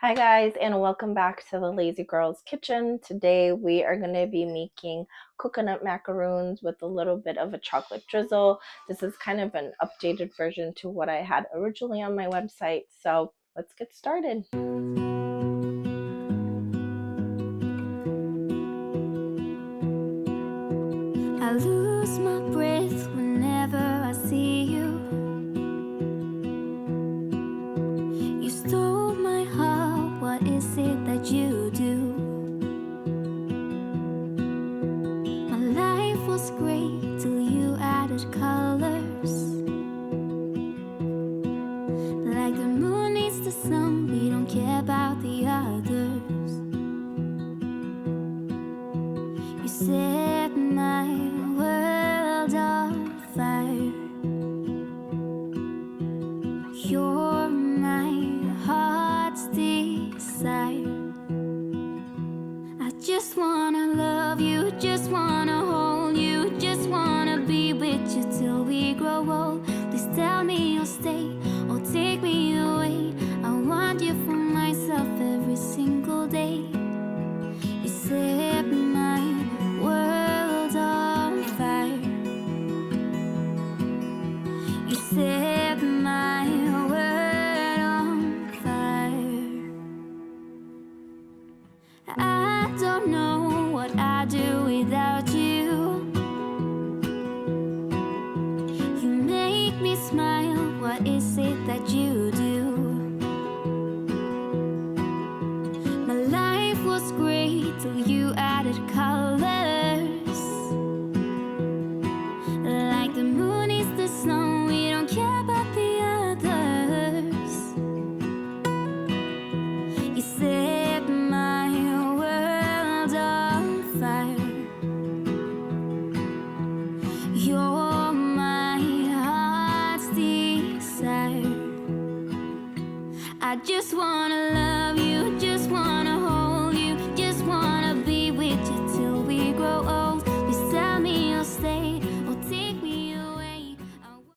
Hi guys, and welcome back to the Lazy Girls Kitchen. Today we are going to be making coconut macaroons with a little bit of a chocolate drizzle. This is kind of an updated version to what I had originally on my website, so let's get started. I lose my breath whenever I see you. You stole my heart, what is it that you do? My life was great till you added colors. Like the moon needs the sun, we don't care about the others. You set my world on fire. You're my heart's desire. I just wanna love you, just wanna hold you, just wanna be with you till we grow old. Please tell me you'll stay or take me away. I want you for myself every single day. You set my world on fire. You set my world on fire. I don't know what I'd do without you. You make me smile, what is it that you do? My life was great till you added colors. Like the moon is the sun, we don't care about the others. You set my world on fire. You're my heart's desire. I just wanna